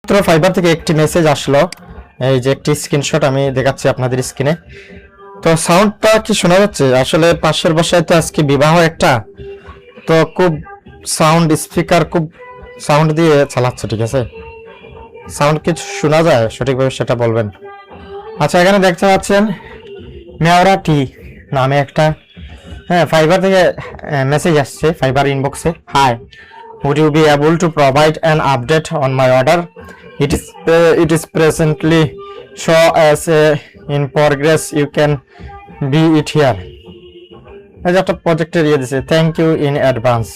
মাত্র ফাইবার থেকে একটি মেসেজ আসলো, এই যে একটি স্ক্রিনশট আমি দেখাচ্ছি আপনাদের স্ক্রিনে। তো সাউন্ডটা কি শোনা যাচ্ছে? আসলে পাশের বাসায় তো আজকে বিবাহ একটা, তো খুব সাউন্ড, স্পিকার খুব সাউন্ড দিয়ে চালাচ্ছে, ঠিক আছে? সাউন্ড কিছু শোনা যায় সঠিকভাবে সেটা বলবেন। আচ্ছা, এখানে দেখতে পাচ্ছেন মেওরা টি নামে একটা, হ্যাঁ, ফাইবার থেকে মেসেজ আসছে ফাইবার ইনবক্সে। Hi, would you be able to provide an update on my order? It is presently show as in progress. You can be it here. এই যে একটা প্রজেক্টের ইয়ে দিছে, থ্যাংক ইউ ইন অ্যাডভান্স।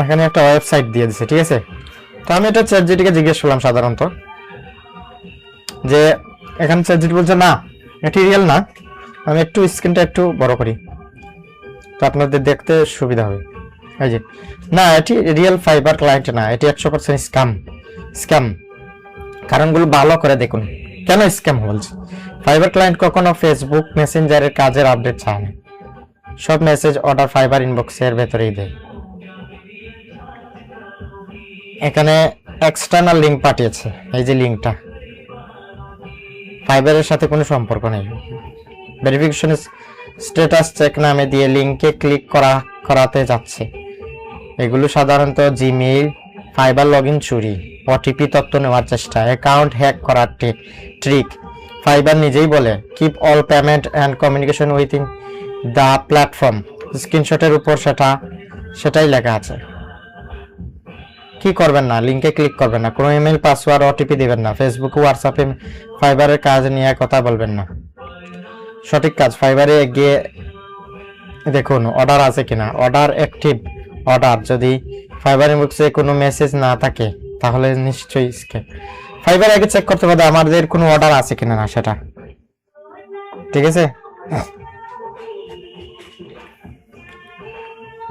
এখানে একটা ওয়েবসাইট দিয়ে দিছে, ঠিক আছে? তো আমি এটা চ্যাটজিপিটিকে জিজ্ঞেস করলাম সাধারণত, যে এখানে চ্যাটজিপিটি বলছে না, এটি রিয়েল না। আমি একটু স্ক্রিনটা একটু বড় করি তো আপনাদের দেখতে সুবিধা হবে। এই যে, না, এটি রিয়েল ফাইবার ক্লায়েন্ট না, এটি 100% স্ক্যাম। কারণগুলো ভালো করে দেখুন কেন স্ক্যাম বলছে। ফাইবার ক্লায়েন্ট কখনো ফেসবুক মেসেঞ্জারের কাজের আপডেট চায় না, সব মেসেজ অর্ডার ফাইবার ইনবক্সের ভেতরেই দেয়। এখানে এক্সটার্নাল লিঙ্ক পাঠিয়েছে, এই যে লিঙ্কটা, ফাইবারের সাথে কোনো সম্পর্ক নেই। ভেরিফিকেশন স্ট্যাটাস চেক নামে দিয়ে লিঙ্কে ক্লিক করাতে যাচ্ছে। এগুলো সাধারণত জিমেইল, ফাইবার লগইন চুরি, ওটিপি তথ্য নেওয়ার চেষ্টা, অ্যাকাউন্ট হ্যাক করার ট্রিক। ফাইবার নিজেই বলে keep all payment and communication within the platform. স্ক্রিনশটের উপর সেটাই লেখা আছে। কি করবেন না, লিঙ্কে ক্লিক করবেন না, কোনো ইমেল, পাসওয়ার্ড, ওটিপি দিবেন না, ফেসবুক, হোয়াটসঅ্যাপে ফাইবারের কাজ নিয়ে কথা বলবেন না। সঠিক কাজ, ফাইবারে গিয়ে দেখুন অর্ডার আছে কিনা, অর্ডার অ্যাক্টিভ অর্ডার। যদি ফাইবার ইনবক্সে কোনো মেসেজ না থাকে তাহলে নিশ্চয়ই স্ক্যাম। ফাইবার আগে চেক করতে হবে আমাদের কোনো অর্ডার আছে কিনা না সেটা, ঠিক আছে?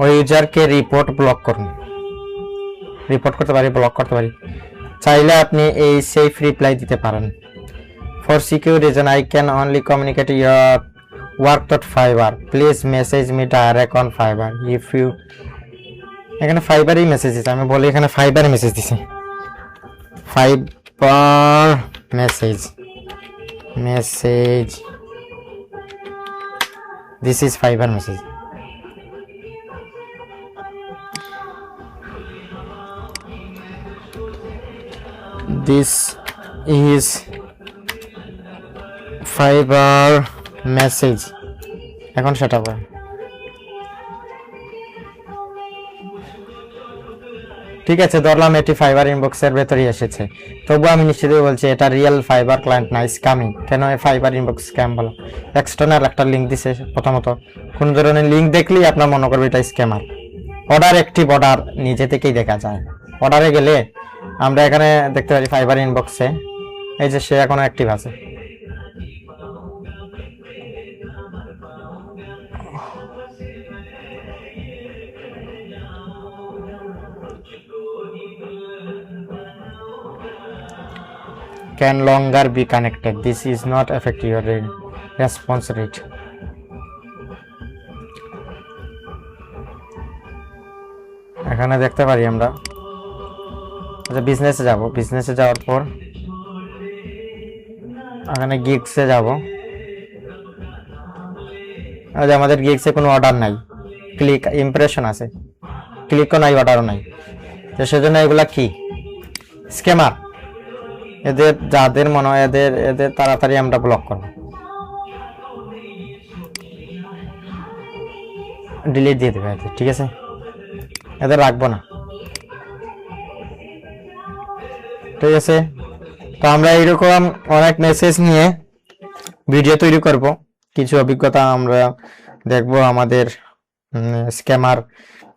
ওই ইউজারকে রিপোর্ট ব্লক করুন, রিপোর্ট করতে পারি, ব্লক করতে পারি। চাইলে আপনি এই সেফ রিপ্লাই দিতে পারেন। For secure reason, I can only communicate your work dot Fiverr. Please message me direct on Fiverr. If you, এখানে ফাইবারই মেসেজ দিছে, আমি বলি এখানে ফাইবার মেসেজ দিছে, fibre message, this is fibre message. This is fibre message. এখন সেটা বল, ঠিক আছে, ধরলাম এটি ফাইবার ইনবক্সের ভেতরেই এসেছে, তবু আমি নিশ্চিতভাবে বলছি এটা রিয়েল ফাইবার ক্লায়েন্ট না, স্ক্যামিং। কেন ফাইবার ইনবক্স স্ক্যাম বলো? এক্সটার্নাল একটা লিঙ্ক দিছে। প্রথমত কোন ধরনের লিঙ্ক দেখলেই আপনার মনে করবে এটা স্ক্যামার। অর্ডার অ্যাক্টিভ অর্ডার নিজে থেকেই দেখা যায়। অর্ডারে গেলে আমরা এখানে দেখতে পারি ফাইবার ইনবক্সে এই যে সে এখনো অ্যাক্টিভ আছে। Can longer be connected. This is not affect your response rate. এখানে দেখতে পারি আমরা, আচ্ছা বিজনেসে যাব, বিজনেসে যাওয়ার পর এখানে গিগসে যাব। আজ আমাদের গিগসে কোনো অর্ডার নাই, ক্লিক ইমপ্রেশন আছে, ক্লিকও নাই, অর্ডারও নাই। তো সেজন্য এগুলা কি স্ক্যামার। এদের যাদের মনে হয় এদের তাড়াতাড়ি আমরা ব্লক করব, ডিলিট দিয়ে দেবে, ঠিক আছে? এদের রাখবো না, ঠিক আছে? তো আমরা এইরকম অনেক মেসেজ নিয়ে ভিডিও তৈরি করব, কিছু অভিজ্ঞতা আমরা দেখব, আমাদের স্ক্যামার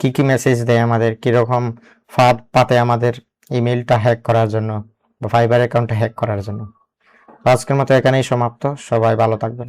কি কি মেসেজ দেয়, আমাদের কিরকম ফাঁদ পাতে আমাদের ইমেলটা হ্যাক করার জন্য বা ফাইবার অ্যাকাউন্টটা হ্যাক করার জন্য। আজকের মতো এখানেই সমাপ্ত। সবাই ভালো থাকবেন।